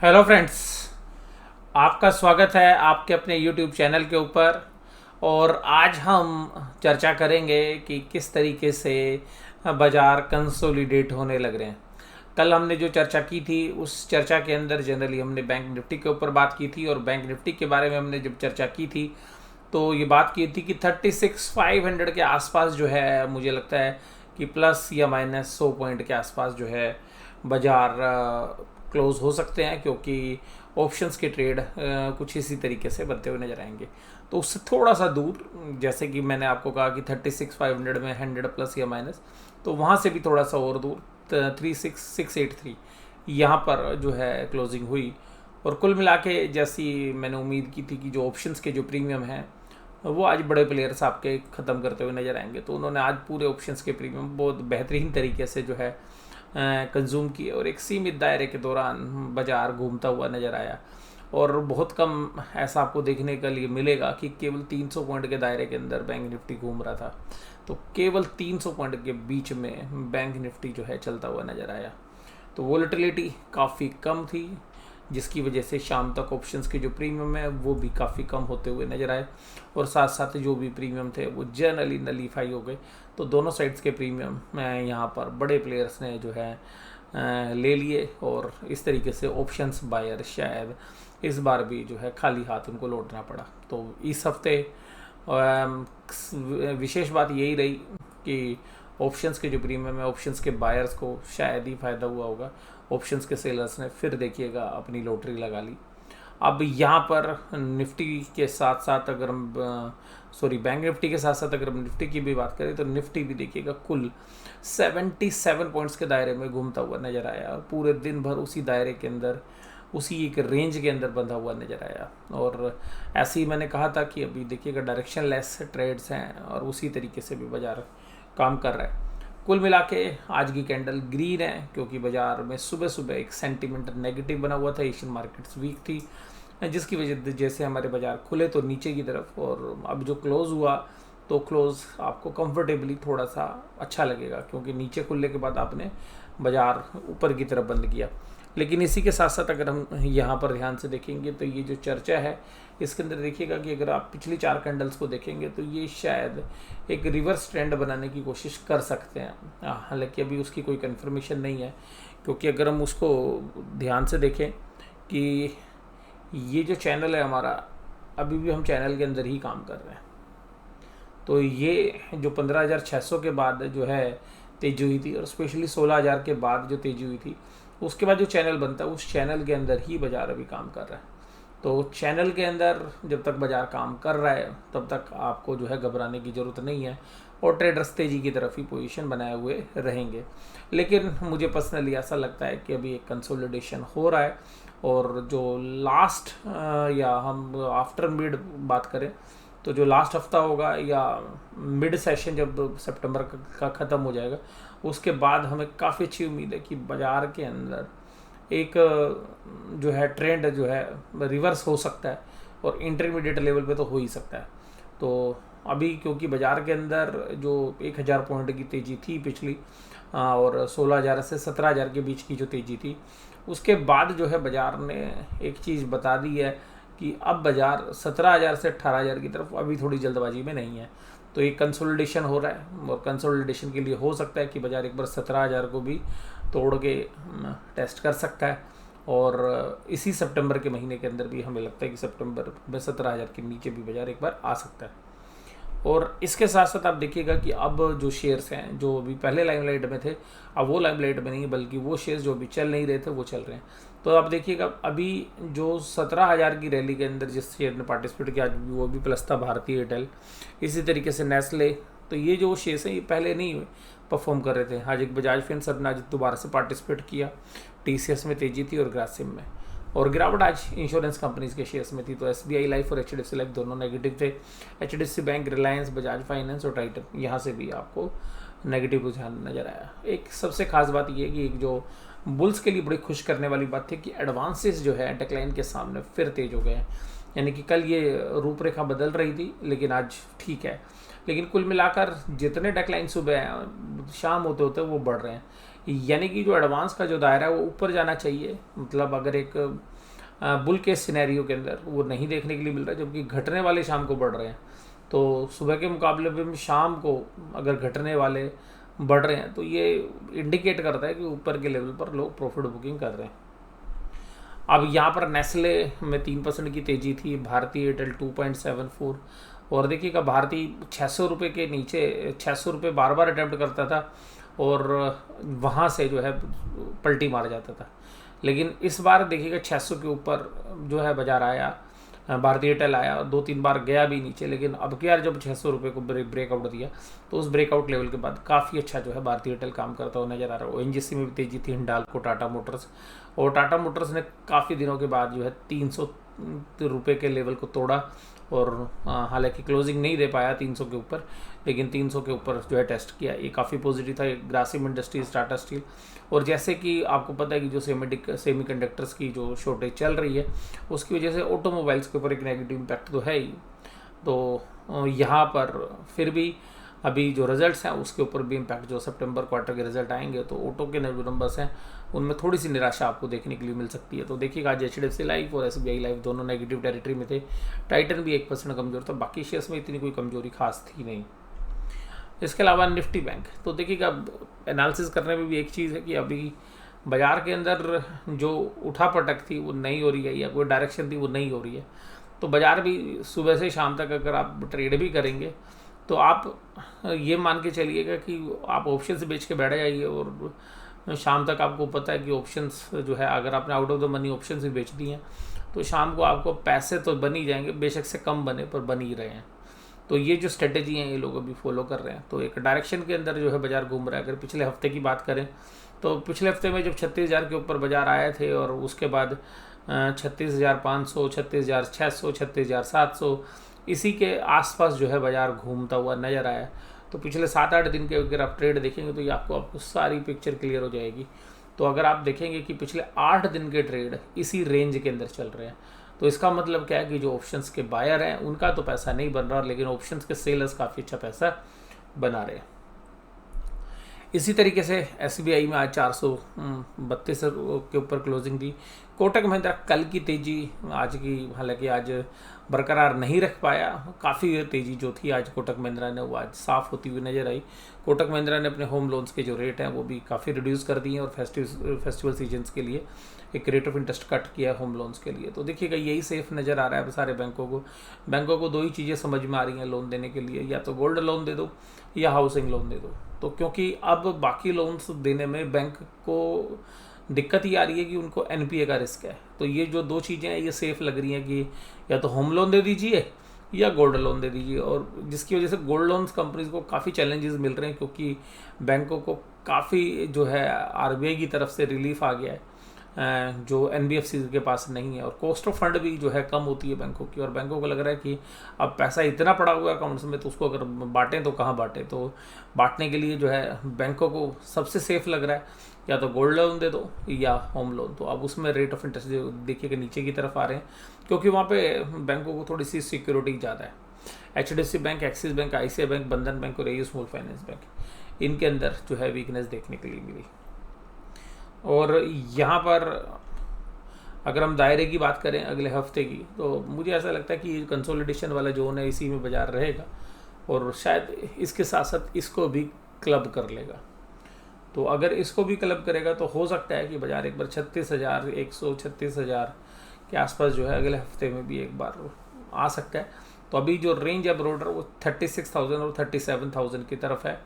Hello friends, आपका स्वागत है आपके अपने यूट्यूब चैनल के ऊपर। और आज हम चर्चा करेंगे कि किस तरीके से बाज़ार कंसोलिडेट होने लग रहे हैं। कल हमने जो चर्चा की थी उस चर्चा के अंदर जनरली हमने बैंक निफ्टी के ऊपर बात की थी, और बैंक निफ्टी के बारे में हमने जब चर्चा की थी तो ये बात की थी कि 36,500 के आसपास जो है, मुझे लगता है कि प्लस या माइनस 100 पॉइंट के आसपास जो है बाज़ार क्लोज हो सकते हैं, क्योंकि ऑप्शंस के ट्रेड कुछ इसी तरीके से बनते हुए नजर आएंगे। तो उससे थोड़ा सा दूर, जैसे कि मैंने आपको कहा कि 36,500 में 100 प्लस या माइनस, तो वहाँ से भी थोड़ा सा और दूर 36,683 यहाँ पर जो है क्लोजिंग हुई। और कुल मिला के जैसी मैंने उम्मीद की थी कि जो ऑप्शंस के जो प्रीमियम हैं वो आज बड़े प्लेयर्स आपके ख़त्म करते हुए नज़र आएंगे, तो उन्होंने आज पूरे ऑप्शंस के प्रीमियम बहुत बेहतरीन तरीके से जो है कंज्यूम किए, और एक सीमित दायरे के दौरान बाज़ार घूमता हुआ नज़र आया। और बहुत कम ऐसा आपको देखने के लिए मिलेगा कि केवल 300 पॉइंट के दायरे के अंदर बैंक निफ्टी घूम रहा था। तो केवल 300 पॉइंट के बीच में बैंक निफ्टी जो है चलता हुआ नज़र आया। तो वोलेटिलिटी काफ़ी कम थी, जिसकी वजह से शाम तक ऑप्शंस के जो प्रीमियम है वो भी काफ़ी कम होते हुए नज़र आए, और साथ साथ जो भी प्रीमियम थे वो जनरली नलीफाई हो गए। तो दोनों साइड्स के प्रीमियम यहाँ पर बड़े प्लेयर्स ने जो है ले लिए, और इस तरीके से ऑप्शंस बायर शायद इस बार भी जो है खाली हाथ उनको लौटना पड़ा। तो इस हफ्ते विशेष बात यही रही कि ऑप्शंस के जो प्रीमियम है, ऑप्शंस के बायर्स को शायद ही फ़ायदा हुआ होगा। ऑप्शंस के सेलर्स ने फिर देखिएगा अपनी लॉटरी लगा ली। अब यहाँ पर निफ्टी के साथ साथ अगर हम बैंक निफ्टी के साथ साथ अगर हम निफ्टी की भी बात करें तो निफ्टी भी देखिएगा कुल 77 पॉइंट्स के दायरे में घूमता हुआ नज़र आया, और पूरे दिन भर उसी दायरे के अंदर, उसी एक रेंज के अंदर बंधा हुआ नज़र आया। और ऐसे ही मैंने कहा था कि अभी देखिएगा डायरेक्शन लेस ट्रेड्स हैं, और उसी तरीके से भी बाज़ार काम कर रहा है। कुल मिला के आज की कैंडल ग्रीन है, क्योंकि बाज़ार में सुबह सुबह एक सेंटीमेंट नेगेटिव बना हुआ था, एशियन मार्केट्स वीक थी, जिसकी वजह से जैसे हमारे बाज़ार खुले तो नीचे की तरफ, और अब जो क्लोज़ हुआ तो क्लोज़ आपको कंफर्टेबली थोड़ा सा अच्छा लगेगा, क्योंकि नीचे खुलने के बाद आपने बाज़ार ऊपर की तरफ बंद किया। लेकिन इसी के साथ साथ अगर हम यहाँ पर ध्यान से देखेंगे तो ये जो चर्चा है इसके अंदर देखिएगा कि अगर आप पिछली 4 कैंडल्स को देखेंगे तो ये शायद एक रिवर्स ट्रेंड बनाने की कोशिश कर सकते हैं। हालांकि अभी उसकी कोई कंफर्मेशन नहीं है, क्योंकि अगर हम उसको ध्यान से देखें कि ये जो चैनल है हमारा, अभी भी हम चैनल के अंदर ही काम कर रहे हैं। तो ये जो 15,600 के बाद जो है तेजी हुई थी, और स्पेशली 16,000 के बाद जो तेजी हुई थी, उसके बाद जो चैनल बनता है उस चैनल के अंदर ही बाज़ार अभी काम कर रहा है। तो चैनल के अंदर जब तक बाज़ार काम कर रहा है तब तक आपको जो है घबराने की ज़रूरत नहीं है, और ट्रेडर्स तेज़ी की तरफ ही पोजीशन बनाए हुए रहेंगे। लेकिन मुझे पर्सनली ऐसा लगता है कि अभी एक कंसोलिडेशन हो रहा है, और जो लास्ट या हम आफ्टर मिड बात करें तो जो लास्ट हफ्ता होगा या मिड सेशन जब सितंबर का ख़त्म हो जाएगा, उसके बाद हमें काफ़ी अच्छी उम्मीद है कि बाज़ार के अंदर एक जो है ट्रेंड जो है रिवर्स हो सकता है, और इंटरमीडिएट लेवल पे तो हो ही सकता है। तो अभी क्योंकि बाज़ार के अंदर जो 1,000 पॉइंट की तेज़ी थी पिछली, और 16,000 से 17,000 के बीच की जो तेज़ी थी, उसके बाद जो है बाज़ार ने एक चीज़ बता दी है कि अब बाज़ार 17,000 से 18,000 की तरफ अभी थोड़ी जल्दबाजी में नहीं है। तो एक कंसोलिडेशन हो रहा है, और कंसोलिडेशन के लिए हो सकता है कि बाज़ार एक बार 17,000 को भी तोड़ के टेस्ट कर सकता है, और इसी सितंबर के महीने के अंदर भी हमें लगता है कि सितंबर में 17,000 के नीचे भी बाज़ार एक बार आ सकता है। और इसके साथ साथ आप देखिएगा कि अब जो शेयर्स हैं जो अभी पहले लाइमलाइट में थे, अब वो लाइमलाइट में नहीं, बल्कि वो शेयर्स जो अभी चल नहीं रहे थे वो चल रहे हैं। तो आप देखिएगा अभी जो 17,000 की रैली के अंदर जिस शेयर ने पार्टिसिपेट किया, आज भी वो भी प्लस था, भारतीय एयरटेल, इसी तरीके से नेस्ले। तो ये जो शेयर्स हैं ये पहले नहीं परफॉर्म कर रहे थे। आज एक बजाज फिनसर्व ने आज दोबारा से पार्टिसिपेट किया, टीसीएस में तेजी थी और ग्रासिम में, और गिरावट आज इंश्योरेंस कंपनीज के शेयर्स में थी। तो एसबीआई लाइफ और एचडीएफसी लाइफ दोनों नेगेटिव थे। HDFC bank, Reliance, Bajaj finance और टाइटन, यहाँ से भी आपको नेगेटिव रुझान नज़र आया। एक सबसे खास बात यह है कि एक जो बुल्स के लिए बड़ी खुश करने वाली बात थी कि एडवांसेस जो है डेक्लाइन के सामने फिर तेज हो गए हैं। यानी कि कल ये रूपरेखा बदल रही थी, लेकिन आज ठीक है। लेकिन कुल मिलाकर जितने डेक्लाइन सुबह शाम होते होते वो बढ़ रहे हैं। यानी कि जो एडवांस का जो दायरा है वो ऊपर जाना चाहिए। मतलब अगर एक बुल केस सिनेरियो के अंदर वो नहीं देखने के लिए मिल रहा है, जबकि घटने वाले शाम को बढ़ रहे हैं। तो सुबह के मुकाबले में शाम को अगर घटने वाले बढ़ रहे हैं तो ये इंडिकेट करता है कि ऊपर के लेवल पर लोग प्रॉफिट बुकिंग कर रहे हैं। अब यहाँ पर नेस्ले में 3% की तेज़ी थी, भारतीय एयरटेल 2.74। और देखिएगा भारतीय 600 रुपये के नीचे 600 रुपये बार बार अटैम्प्ट करता था और वहाँ से जो है पलटी मार जाता था। लेकिन इस बार देखिएगा 600 के ऊपर जो है बाजार आया, भारतीय एयरटेल आया, 2-3 बार गया भी नीचे, लेकिन अब क्या यार जब 600 रुपये को ब्रेकआउट दिया तो उस ब्रेकआउट लेवल के बाद काफ़ी अच्छा जो है भारतीय एयरटेल काम करता हुआ नजर आ रहा है। ONGC में भी तेजी थी, हिंडाल्को, टाटा मोटर्स, और टाटा मोटर्स ने काफ़ी दिनों के बाद जो है 300 रुपये के लेवल को तोड़ा और हालांकि क्लोजिंग नहीं दे पाया 300 के ऊपर, लेकिन 300 के ऊपर जो है टेस्ट किया। ये काफ़ी पॉजिटिव था। ग्रासिम इंडस्ट्रीज, टाटा स्टील, और जैसे कि आपको पता है कि जो सेमीकंडक्टर्स की जो शॉर्टेज चल रही है उसकी वजह से ऑटोमोबाइल्स के ऊपर एक नेगेटिव इम्पैक्ट तो है ही। तो यहाँ पर फिर भी अभी जो रिजल्ट्स हैं उसके ऊपर भी इम्पैक्ट, जो सितंबर क्वार्टर के रिजल्ट आएंगे तो ऑटो के जो नंबर्स हैं उनमें थोड़ी सी निराशा आपको देखने के लिए मिल सकती है। तो देखिएगा आज HDFC लाइफ और SBI लाइफ दोनों नेगेटिव टेरिटरी में थे। टाइटन भी 1% कमजोर था, बाकी शेयर्स में इतनी कोई कमजोरी खास थी नहीं। इसके अलावा निफ्टी बैंक, तो देखिएगा एनालिसिस करने में भी एक चीज़ है कि अभी बाजार के अंदर जो उठापटक थी वो नहीं हो रही है, या कोई डायरेक्शन थी वो नहीं हो रही है। तो बाजार भी सुबह से शाम तक अगर आप ट्रेड भी करेंगे तो आप ये मान के चलिएगा कि आप ऑप्शन से बेच के बैठ जाइए, और शाम तक आपको पता है कि ऑप्शंस जो है अगर आपने out of the money option भी बेच दिए हैं तो शाम को आपको पैसे तो बन ही जाएंगे, बेशक से कम बने पर बन ही रहे हैं। तो ये जो स्ट्रेटेजी है ये लोग अभी फॉलो कर रहे हैं। तो एक डायरेक्शन के अंदर जो है बाजार घूम रहा है। अगर पिछले हफ्ते की बात करें तो पिछले हफ्ते में जब 36,000 के ऊपर बाजार आए थे और उसके बाद 36,500, 36,600, 36,700 इसी के आसपास जो है बाजार घूमता हुआ नज़र आया। तो पिछले 7-8 दिन के अगर आप ट्रेड देखेंगे तो ये आपको सारी पिक्चर क्लियर हो जाएगी। तो अगर आप देखेंगे कि पिछले 8 दिन के ट्रेड इसी रेंज के अंदर चल रहे हैं, तो इसका मतलब क्या है कि जो ऑप्शंस के बायर हैं उनका तो पैसा नहीं बन रहा, लेकिन ऑप्शंस के सेलर्स काफ़ी अच्छा पैसा बना रहे हैं। इसी तरीके से SBI में आज 432 के ऊपर क्लोजिंग दी। कोटक महिंद्रा कल की तेज़ी आज की हालांकि आज बरकरार नहीं रख पाया, काफ़ी तेज़ी जो थी आज कोटक महिंद्रा ने वो आज साफ़ होती हुई नज़र आई। कोटक महिंद्रा ने अपने होम लोन्स के जो रेट हैं वो भी काफ़ी रिड्यूस कर दिए और फेस्टिवल सीजन्स के लिए एक रेट ऑफ इंटरेस्ट कट किया होम लोन्स के लिए। तो देखिएगा यही सेफ नज़र आ रहा है सारे बैंकों को। दो ही चीज़ें समझ में आ रही हैं लोन देने के लिए, या तो गोल्ड लोन दे दो या हाउसिंग लोन दे दो। तो क्योंकि अब बाकी लोन्स देने में बैंक को दिक्कत ही आ रही है कि उनको NPA का रिस्क है। तो ये जो दो चीज़ें हैं ये सेफ़ लग रही हैं कि या तो होम लोन दे दीजिए या गोल्ड लोन दे दीजिए, और जिसकी वजह से गोल्ड लोन्स कंपनीज को काफ़ी चैलेंजेस मिल रहे हैं, क्योंकि बैंकों को काफ़ी जो है RBI की तरफ से रिलीफ आ गया है जो NBFC के पास नहीं है, और कॉस्ट ऑफ फंड भी जो है कम होती है बैंकों की, और बैंकों को लग रहा है कि अब पैसा इतना पड़ा हुआ है अकाउंट्स में तो उसको अगर बांटें तो कहाँ बांटें। तो बांटने के लिए जो है बैंकों को सबसे सेफ लग रहा है या तो गोल्ड लोन दे दो या होम लोन। तो अब उसमें रेट ऑफ इंटरेस्ट जो देखिएगा नीचे की तरफ आ रहे हैं, क्योंकि वहाँ पे बैंकों को थोड़ी सी सिक्योरिटी ज़्यादा है। HDFC bank, axis bank, ICICI bank, बंधन बैंक और AU स्मॉल फाइनेंस बैंक, इनके अंदर जो है वीकनेस देखने के लिए मिली। और यहाँ पर अगर हम दायरे की बात करें अगले हफ्ते की, तो मुझे ऐसा लगता है कि कंसोलिडेशन वाला जोन है इसी में बाजार रहेगा, और शायद इसके साथ साथ इसको भी क्लब कर लेगा। तो अगर इसको भी क्लब करेगा तो हो सकता है कि बाजार एक बार 36,100, 36,000 के आसपास जो है अगले हफ्ते में भी एक बार आ सकता है। तो अभी जो रेंज है ब्रॉडर वो 36,000 और 37,000 की तरफ है।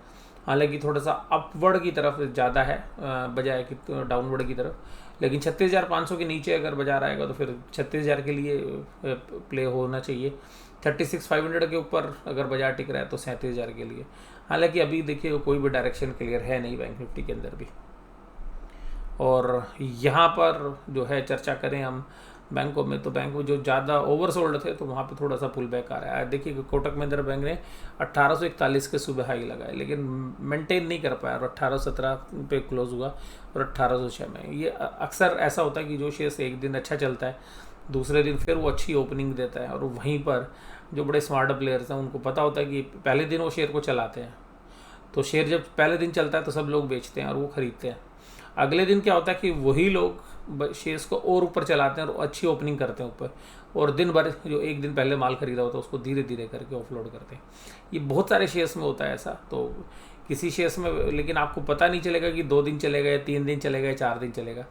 हालांकि थोड़ा सा अपवर्ड की तरफ ज़्यादा है बजाय कि डाउनवर्ड की तरफ, लेकिन 36,500 के नीचे अगर बाजार आएगा तो फिर 36,000 के लिए प्ले होना चाहिए। 36,500 के ऊपर अगर बाजार टिक रहा है तो 37,000 के लिए। हालांकि अभी देखिए कोई भी डायरेक्शन क्लियर है नहीं बैंक निफ्टी के अंदर भी। और यहाँ पर जो है चर्चा करें हम बैंकों में, तो बैंक जो ज़्यादा ओवरसोल्ड थे तो वहाँ पे थोड़ा सा पुल बैक आ रहा है। देखिए कोटक महिंद्रा बैंक ने 1841 के सुबह हाई लगाए, लेकिन मेंटेन नहीं कर पाया और 1817 पे क्लोज हुआ और 1806 में। ये अक्सर ऐसा होता है कि जो शेयर एक दिन अच्छा चलता है दूसरे दिन फिर वो अच्छी ओपनिंग देता है, और वहीं पर जो बड़े स्मार्ट प्लेयर्स हैं उनको पता होता है कि पहले दिन वो शेयर को चलाते हैं, तो शेयर जब पहले दिन चलता है तो सब लोग बेचते हैं और वो खरीदते हैं। अगले दिन क्या होता है कि वही लोग शेयर्स को और ऊपर चलाते हैं और अच्छी ओपनिंग करते हैं ऊपर, और दिन भर जो एक दिन पहले माल खरीदा होता है उसको धीरे धीरे करके ऑफलोड करते हैं। ये बहुत सारे शेयर्स में होता है ऐसा। तो किसी शेयर्स में लेकिन आपको पता नहीं चलेगा कि 2 दिन चलेगा या 3 दिन चलेगा या 4 दिन चलेगा।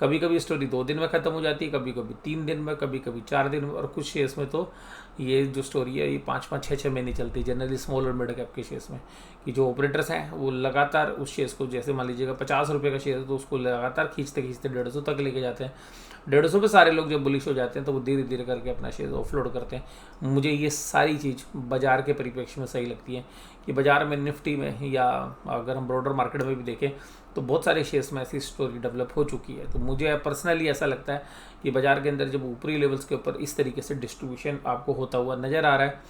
कभी कभी स्टोरी 2 दिन में ख़त्म हो जाती है, कभी कभी 3 दिन में, कभी कभी 4 दिन में, और कुछ शेयर्स में तो ये जो स्टोरी है ये 5-5, 6-6 महीने चलती है जनरली स्मॉल और मिड कैप के शेयर्स में, कि जो ऑपरेटर्स हैं वो लगातार उस शेयर्स को, जैसे मान लीजिएगा 50 रुपये का शेयर है तो उसको लगातार खींचते खींचते 150 तक लेके जाते हैं। 150 पे सारे लोग जब बुलिश हो जाते हैं तो वो धीरे धीरे करके अपना शेयर ऑफलोड करते हैं। मुझे ये सारी चीज़ बाजार के परिप्रेक्ष्य में सही लगती है कि बाजार में निफ्टी में, या अगर हम ब्रॉडर मार्केट में भी देखें तो बहुत सारे शेयर्स में ऐसी स्टोरी डेवलप हो चुकी है। तो मुझे पर्सनली ऐसा लगता है कि बाजार के अंदर जब ऊपरी लेवल्स के ऊपर इस तरीके से डिस्ट्रीब्यूशन आपको होता हुआ नज़र आ रहा है,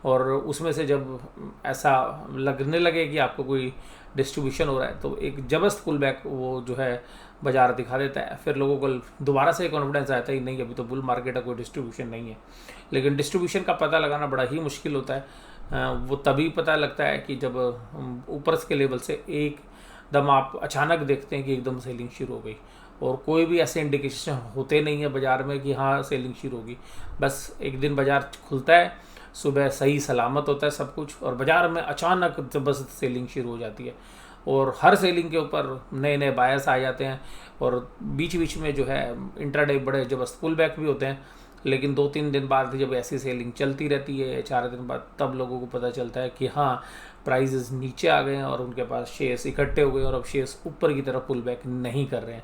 और उसमें से जब ऐसा लगने लगे कि आपको कोई डिस्ट्रीब्यूशन हो रहा है, तो एक जबरदस्त पुल बैक वो जो है बाजार दिखा देता है। फिर लोगों को दोबारा से कॉन्फिडेंस आता है नहीं अभी तो बुल मार्केट है, कोई डिस्ट्रीब्यूशन नहीं है। लेकिन डिस्ट्रीब्यूशन का पता लगाना बड़ा ही मुश्किल होता है। वो तभी पता लगता है कि जब ऊपर के लेवल से एकदम आप अचानक देखते हैं कि एकदम सेलिंग शुरू हो गई, और कोई भी ऐसे इंडिकेशन होते नहीं है बाजार में कि हाँ सेलिंग शुरू होगी। बस एक दिन बाजार खुलता है, सुबह सही सलामत होता है सब कुछ, और बाजार में अचानक जबरदस्त सेलिंग शुरू हो जाती है, और हर सेलिंग के ऊपर नए नए बायर्स आ जाते हैं, और बीच बीच में जो है इंट्राडे बड़े जबरदस्त पुल बैक भी होते हैं। लेकिन 2-3 दिन बाद जब ऐसी सेलिंग चलती रहती है, 4 दिन बाद, तब लोगों को पता चलता है कि हाँ प्राइजेस नीचे आ गए हैं और उनके पास शेयर्स इकट्ठे हो गए और अब शेयर्स ऊपर की तरफ पुल बैक नहीं कर रहे हैं।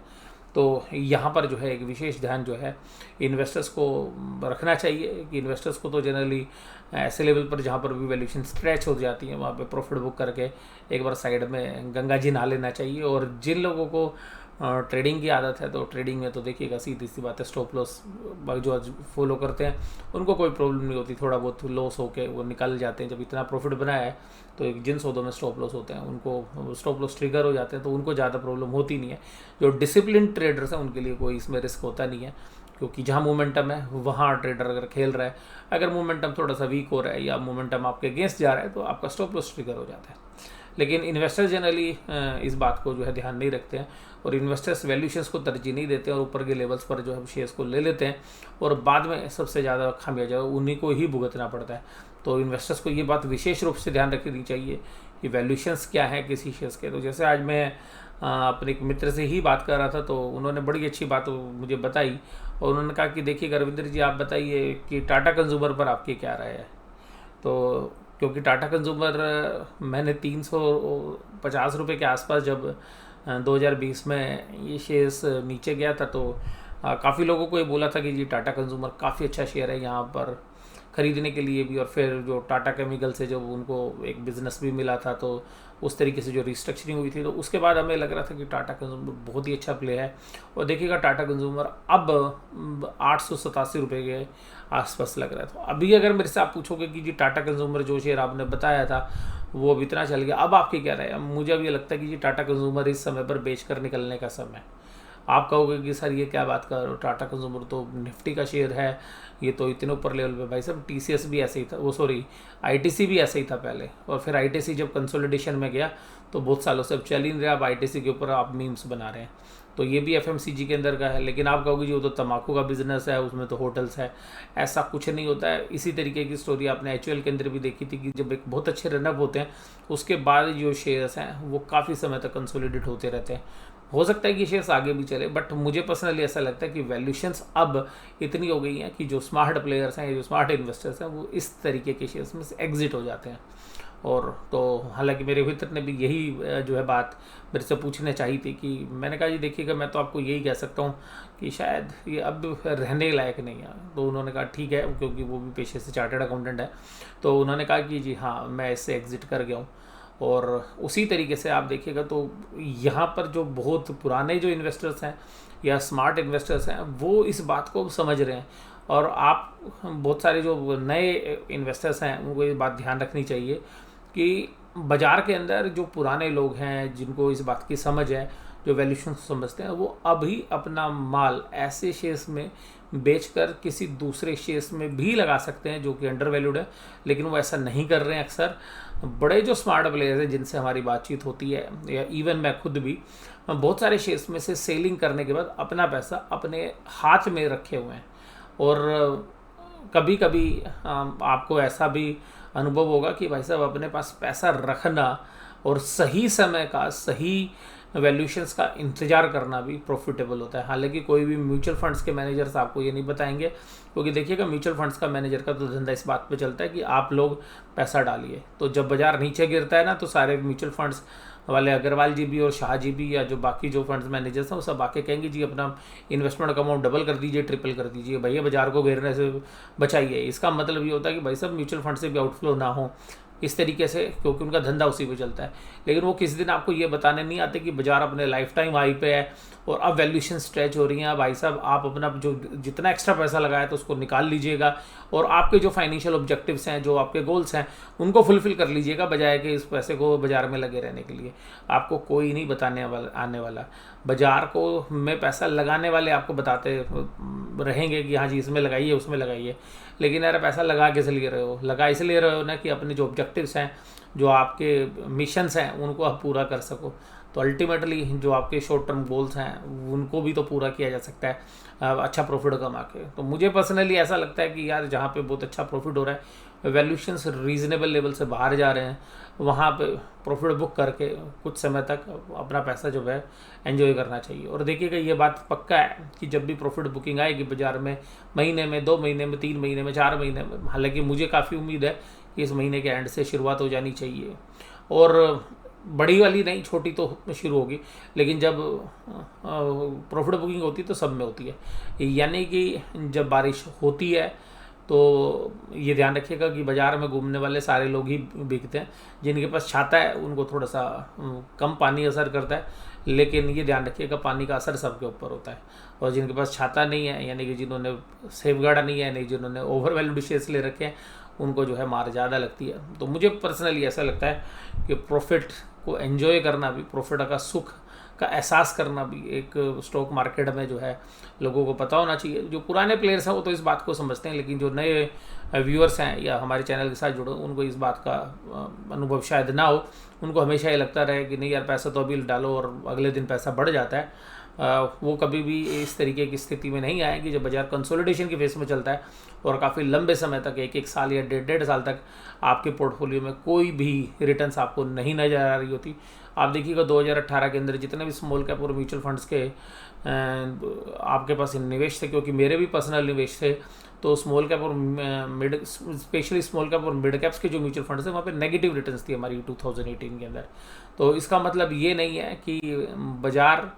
तो यहाँ पर जो है एक विशेष ध्यान जो है इन्वेस्टर्स को रखना चाहिए कि इन्वेस्टर्स को तो जनरली ऐसे लेवल पर जहाँ पर भी वैल्यूएशन स्क्रैच हो जाती है वहाँ पे प्रॉफिट बुक करके एक बार साइड में गंगा जी नहा लेना चाहिए। और जिन लोगों को ट्रेडिंग की आदत है तो ट्रेडिंग में तो देखिएगा सीधी सी बात है, स्टॉप लॉस जो फॉलो करते हैं उनको कोई प्रॉब्लम नहीं होती, थोड़ा बहुत लॉस होके वो निकल जाते हैं। जब इतना प्रॉफिट बनाया है तो एक जिन सौदों में स्टॉप लॉस होते हैं उनको स्टॉप लॉस ट्रिगर हो जाते हैं, तो उनको ज़्यादा प्रॉब्लम होती नहीं है। जो डिसिप्लिन ट्रेडर्स हैं उनके लिए कोई इसमें रिस्क होता नहीं है, क्योंकि जहाँ मोमेंटम है वहाँ ट्रेडर अगर खेल रहा है, अगर मोमेंटम थोड़ा सा वीक हो रहा है या मोमेंटम आपके अगेंस्ट जा रहा है तो आपका स्टॉप लॉस ट्रिगर हो जाता है। लेकिन इन्वेस्टर्स जनरली इस बात को जो है ध्यान नहीं रखते हैं, और इन्वेस्टर्स वैल्यूशंस को तरजीह नहीं देते हैं, और ऊपर के लेवल्स पर जो है शेयर्स को ले लेते हैं, और बाद में सबसे ज़्यादा खामियाजा उन्हीं को ही भुगतना पड़ता है। तो इन्वेस्टर्स को ये बात विशेष रूप से ध्यान रखनी चाहिए कि वैल्यूशंस क्या है किसी शेयर्स के। तो जैसे आज मैं अपने एक मित्र से ही बात कर रहा था तो उन्होंने बड़ी अच्छी बात मुझे बताई, और उन्होंने कहा कि देखिए रविंद्र जी आप बताइए कि टाटा कंज्यूमर पर आपकी क्या राय है। तो क्योंकि टाटा कंज्यूमर मैंने 350 रुपये के आसपास जब 2020 में ये शेयर्स नीचे गया था तो काफ़ी लोगों को ये बोला था कि जी टाटा कंज्यूमर काफ़ी अच्छा शेयर है यहाँ पर ख़रीदने के लिए भी। और फिर जो टाटा केमिकल से जब उनको एक बिज़नेस भी मिला था तो उस तरीके से जो रिस्ट्रक्चरिंग हुई थी तो उसके बाद हमें लग रहा था कि टाटा कंज्यूमर बहुत ही अच्छा प्ले है। और देखिएगा टाटा कंज्यूमर अब 887 रुपये के आसपास लग रहा है। तो अभी अगर मेरे से आप पूछोगे कि जी टाटा कंज्यूमर जो शेयर आपने बताया था वो अब इतना चल गया, अब आपकी क्या राय है? मुझे अब ये लगता है कि जी टाटा कंज्यूमर इस समय पर बेच कर निकलने का समय है। आप कहोगे कि सर ये क्या बात कर रहे हो, टाटा कंज्यूमर तो निफ्टी का शेयर है, ये तो इतने ऊपर लेवल पे। भाई साहब टीसीएस भी ऐसे ही था, वो सॉरी आईटीसी भी ऐसे ही था पहले, और फिर आईटीसी जब कंसोलिडेशन में गया तो बहुत सालों से अब चल ही नहीं रहा। अब आईटीसी के ऊपर आप मीम्स बना रहे हैं, तो ये भी एफएमसीजी के अंदर का है। लेकिन आप कहोगे जी वो तो तम्बाकू का बिजनेस है, उसमें तो होटल्स है, ऐसा कुछ नहीं होता है। इसी तरीके की स्टोरी आपने एचयूएल के अंदर भी देखी थी कि जब एक बहुत अच्छे रनअप होते हैं उसके बाद जो शेयर्स हैं वो काफ़ी समय तक कंसोलिडेट होते रहते हैं। हो सकता है कि शेयर्स आगे भी चले, बट मुझे पर्सनली ऐसा लगता है कि वैल्यूशंस अब इतनी हो गई हैं कि जो स्मार्ट प्लेयर्स हैं, जो स्मार्ट इन्वेस्टर्स हैं, वो इस तरीके के शेयर्स में से एग्जिट हो जाते हैं। और तो हालांकि मेरे मित्र ने भी यही जो है बात मेरे से पूछने चाहिए थी कि मैंने कहा जी देखिएगा मैं तो आपको यही कह सकता हूँ कि शायद ये अब रहने लायक नहीं है। तो उन्होंने कहा ठीक है, क्योंकि वो भी पेशे से चार्टर्ड अकाउंटेंट है, तो उन्होंने कहा कि जी हाँ मैं इससे एग्जिट कर गया हूँ। और उसी तरीके से आप देखिएगा तो यहाँ पर जो बहुत पुराने जो इन्वेस्टर्स हैं या स्मार्ट इन्वेस्टर्स हैं वो इस बात को समझ रहे हैं, और आप बहुत सारे जो नए इन्वेस्टर्स हैं उनको ये बात ध्यान रखनी चाहिए कि बाज़ार के अंदर जो पुराने लोग हैं जिनको इस बात की समझ है, जो वैल्यूएशन समझते हैं, वो अभी अपना माल ऐसे शेयर्स में बेचकर किसी दूसरे शेयर्स में भी लगा सकते हैं जो कि अंडर वैल्यूड है, लेकिन वो ऐसा नहीं कर रहे हैं। अक्सर बड़े जो स्मार्ट प्लेयर्स हैं जिनसे हमारी बातचीत होती है, या इवन मैं खुद भी, बहुत सारे शेयर्स में से सेलिंग करने के बाद अपना पैसा अपने हाथ में रखे हुए हैं। और कभी कभी आपको ऐसा भी अनुभव होगा कि भाई साहब अपने पास पैसा रखना और सही समय का सही वैल्यूशंस का इंतज़ार करना भी प्रॉफिटेबल होता है। हालांकि कोई भी म्यूचुअल फंड्स के मैनेजर्स आपको ये नहीं बताएंगे, क्योंकि देखिएगा म्यूचुअल फंड्स का मैनेजर का तो धंधा इस बात पे चलता है कि आप लोग पैसा डालिए, तो जब बाजार नीचे गिरता है ना, तो सारे म्यूचुअल फंड्स वाले अग्रवाल जी भी और शाह जी भी, या जो बाकी जो फंड्स मैनेजर्स हैं, वो सब आके कहेंगे जी अपना इन्वेस्टमेंट का अमाउंट डबल कर दीजिए, ट्रिपल कर दीजिए, भैया बाजार को गिरने से बचाइए। इसका मतलब ये होता है कि भाई सब म्यूचुअल फंड से भी आउटफ्लो ना हो इस तरीके से, क्योंकि उनका धंधा उसी पे चलता है। लेकिन वो किसी दिन आपको ये बताने नहीं आते कि बाजार अपने लाइफ टाइम हाई पे है और अब वैल्यूएशन स्ट्रेच हो रही है। भाई साहब आप अपना जो जितना एक्स्ट्रा पैसा लगाया तो उसको निकाल लीजिएगा और आपके जो फाइनेंशियल ऑब्जेक्टिव्स हैं, जो आपके गोल्स हैं, उनको फुलफिल कर लीजिएगा, बजाय कि इस पैसे को बाजार में लगे रहने के लिए। आपको कोई नहीं बताने वाला, आने वाला बाजार को में पैसा लगाने वाले आपको बताते रहेंगे कि हाँ जी इसमें लगाइए उसमें लगाइए, लेकिन यार पैसा लगा किस लिए रहे हो? लगा इसलिए रहे हो ना कि अपने जो ऑब्जेक्टिव्स हैं, जो आपके मिशंस हैं, उनको आप पूरा कर सको। तो अल्टीमेटली जो आपके शॉर्ट टर्म गोल्स हैं उनको भी तो पूरा किया जा सकता है अच्छा प्रॉफिट कमा के। तो मुझे पर्सनली ऐसा लगता है कि यार जहाँ पे बहुत अच्छा प्रॉफिट हो रहा है, वैल्यूएशंस रीजनेबल लेवल से बाहर जा रहे हैं, वहाँ पे प्रॉफिट बुक करके कुछ समय तक अपना पैसा जो है एंजॉय करना चाहिए। और देखिएगा ये बात पक्का है कि जब भी प्रॉफिट बुकिंग आएगी बाजार में, महीने में, 2 महीने में, 3 महीने में, 4 महीने में, हालांकि मुझे काफ़ी उम्मीद है कि इस महीने के एंड से शुरुआत हो जानी चाहिए। और बड़ी वाली नहीं, छोटी तो शुरू होगी, लेकिन जब प्रॉफिट बुकिंग होती है तो सब में होती है। यानी कि जब बारिश होती है तो ये ध्यान रखिएगा कि बाज़ार में घूमने वाले सारे लोग ही बिकते हैं। जिनके पास छाता है उनको थोड़ा सा कम पानी असर करता है, लेकिन ये ध्यान रखिएगा पानी का असर सबके ऊपर होता है। और जिनके पास छाता नहीं है, यानी कि जिन्होंने सेफ गार्ड नहीं है, नहीं जिन्होंने ओवर वैल्यूड शेयर्स ले रखे हैं, उनको जो है मार ज़्यादा लगती है। तो मुझे पर्सनली ऐसा लगता है कि प्रॉफिट को एंजॉय करना भी, प्रॉफिट का सुख का एहसास करना भी एक स्टॉक मार्केट में जो है लोगों को पता होना चाहिए। जो पुराने प्लेयर्स हैं वो तो इस बात को समझते हैं, लेकिन जो नए व्यूअर्स हैं या हमारे चैनल के साथ जुड़े, उनको इस बात का अनुभव शायद ना हो। उनको हमेशा ये लगता रहे कि नहीं यार पैसा तो अभी डालो और अगले दिन पैसा बढ़ जाता है। वो कभी भी इस तरीके की स्थिति में नहीं आएगी जब बाजार कंसोलिडेशन के फेस में चलता है और काफ़ी लंबे समय तक, 1-1 साल या 1.5 साल तक आपके पोर्टफोलियो में कोई भी रिटर्न्स आपको नहीं नजर आ रही होती। आप देखिएगा 2018 के अंदर जितने भी स्मॉल कैप और म्यूचुअल फंड्स के आपके पास निवेश थे, क्योंकि मेरे भी पर्सनल निवेश थे, तो स्मॉल कैप और मिड, स्पेशली स्मॉल कैप और मिड कैप्स के जो म्यूचुअल फंड्स थे वहाँ पे नेगेटिव रिटर्न्स थी हमारी 2018 के अंदर। तो इसका मतलब ये नहीं है कि बाजार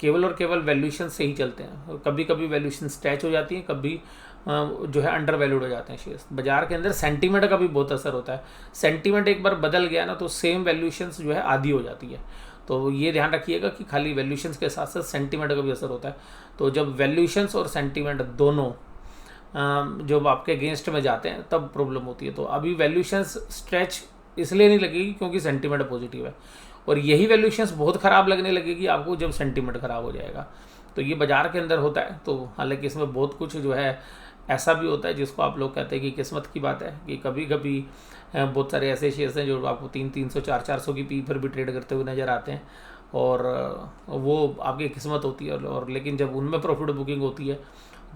केवल और केवल वैल्यूएशन से ही चलते हैं। कभी कभी वैल्यूएशन स्ट्रेच हो जाती है, कभी जो है अंडर वैल्यूड हो जाते हैं शेयर्स। बाजार के अंदर सेंटीमेंट का भी बहुत असर होता है। सेंटीमेंट एक बार बदल गया ना तो सेम वैल्यूएशंस जो है आधी हो जाती है। तो ये ध्यान रखिएगा कि खाली वैल्यूएशंस के साथ साथ सेंटीमेंट का भी असर होता है। तो जब वैल्यूएशंस और सेंटीमेंट दोनों जब आपके अगेंस्ट में जाते हैं तब प्रॉब्लम होती है। तो अभी वैल्यूएशंस स्ट्रेच इसलिए नहीं लगेगी क्योंकि सेंटीमेंट पॉजिटिव है, और यही वैल्यूएशंस बहुत ख़राब लगने लगेगी आपको जब सेंटीमेंट ख़राब हो जाएगा। तो ये बाजार के अंदर होता है। तो हालांकि इसमें बहुत कुछ जो है ऐसा भी होता है जिसको आप लोग कहते हैं कि किस्मत की बात है, कि कभी कभी बहुत सारे ऐसे शेयर्स हैं जो आपको 300, 400 की पी पर भी ट्रेड करते हुए नज़र आते हैं, और वो आपकी किस्मत होती है। और लेकिन जब उनमें प्रॉफिट बुकिंग होती है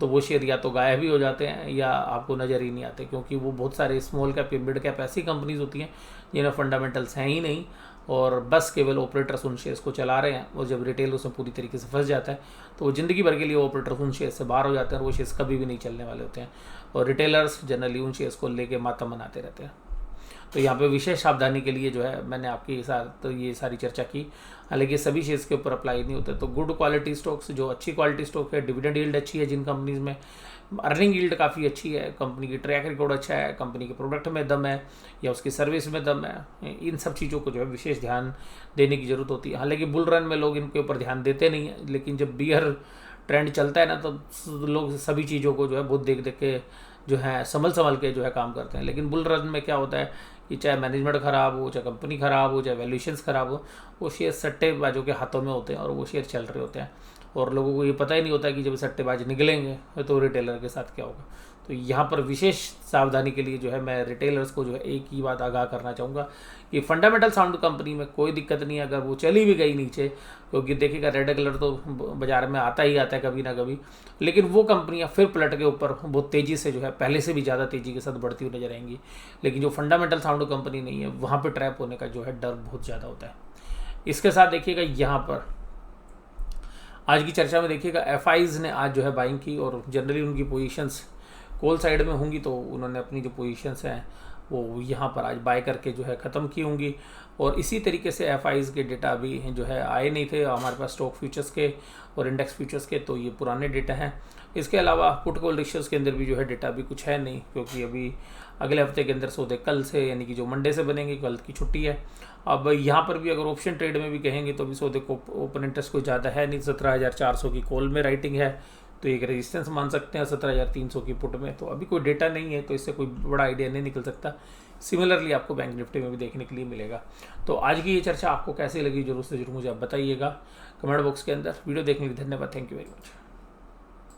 तो वो शेयर या तो गायब ही हो जाते हैं या आपको नज़र ही नहीं आते, क्योंकि वो बहुत सारे स्मॉल कैप, मिड कैप ऐसी कंपनीज होती हैं जिन्हें फंडामेंटल्स हैं ही नहीं, और बस केवल ऑपरेटर्स उन शेयर्स को चला रहे हैं। और जब रिटेल उसमें पूरी तरीके से फंस जाता है तो वो ज़िंदगी भर के लिए ऑपरेटर्स उन शेयर्स से बाहर हो जाते हैं, और वो शेयर्स कभी भी नहीं चलने वाले होते हैं, और रिटेलर्स जनरली उन शेयर्स को लेके मातम मनाते रहते हैं। तो यहाँ पे विशेष सावधानी के लिए जो है मैंने आपके साथ तो ये सारी चर्चा की। हालांकि सभी शेयर्स के ऊपर अप्लाई नहीं होते। तो गुड क्वालिटी स्टॉक्स, जो अच्छी क्वालिटी स्टॉक है, डिविडेंड यील्ड अच्छी है जिन कंपनीज में, अर्निंग यील्ड काफ़ी अच्छी है, कंपनी की ट्रैक रिकॉर्ड अच्छा है, कंपनी के प्रोडक्ट में दम है या उसकी सर्विस में दम है, इन सब चीज़ों को जो है विशेष ध्यान देने की ज़रूरत होती है। हालांकि बुल रन में लोग इनके ऊपर ध्यान देते नहीं हैं, लेकिन जब बियर ट्रेंड चलता है ना तो लोग सभी चीज़ों को जो है बहुत देख देख के जो है संभल के जो है काम करते हैं। लेकिन बुल रन में क्या होता है कि चाहे मैनेजमेंट ख़राब हो, चाहे कंपनी ख़राब हो, चाहे वैल्यूएशंस ख़राब हो, वो शेयर सट्टेबाजों के हाथों में होते हैं और वो शेयर चल रहे होते हैं और लोगों को ये पता ही नहीं होता कि जब सट्टेबाज निकलेंगे तो रिटेलर के साथ क्या होगा। तो यहाँ पर विशेष सावधानी के लिए जो है मैं रिटेलर्स को जो है एक ही बात आगाह करना चाहूँगा कि फंडामेंटल साउंड कंपनी में कोई दिक्कत नहीं है अगर वो चली भी गई नीचे, क्योंकि देखिएगा रेड कलर तो बाजार में आता ही आता है कभी ना कभी, लेकिन वो कंपनियां फिर पलट के ऊपर बहुत तेज़ी से जो है पहले से भी ज़्यादा तेज़ी के साथ बढ़ती हुई नजर आएंगी। लेकिन जो फंडामेंटल साउंड कंपनी नहीं है वहाँ पर ट्रैप होने का जो है डर बहुत ज़्यादा होता है। इसके साथ देखिएगा यहाँ पर आज की चर्चा में देखिएगा एफआईज ने आज जो है बाइंग की और जनरली उनकी पोजीशंस कॉल साइड में होंगी तो उन्होंने अपनी जो पोजीशंस हैं वो यहाँ पर आज बाय करके जो है ख़त्म की होंगी। और इसी तरीके से एफआईज के डेटा अभी जो है आए नहीं थे हमारे पास स्टॉक फ्यूचर्स के और इंडेक्स फ्यूचर्स के, तो ये पुराने डेटा हैं। इसके अलावा पुट कॉल रेशियोज़ के अंदर भी जो है डेटा अभी कुछ है नहीं, क्योंकि अभी अगले हफ्ते के अंदर सौदे कल से यानी कि जो मंडे से बनेंगे, कल की छुट्टी है। अब यहाँ पर भी अगर ऑप्शन ट्रेड में भी कहेंगे तो अभी सौदे को ओपन इंटरेस्ट कोई ज़्यादा है नहीं, 17,400 की कॉल में राइटिंग है तो एक रेजिस्टेंस मान सकते हैं 17,300 की पुट में। तो अभी कोई डेटा नहीं है तो इससे कोई बड़ा आइडिया नहीं निकल सकता। सिमिलरली आपको बैंक निफ्टी में भी देखने के लिए मिलेगा। तो आज की ये चर्चा आपको कैसी लगी जरूर से जरूर मुझे आप बताइएगा कमेंट बॉक्स के अंदर। वीडियो देखने के लिए धन्यवाद। Thank you very much.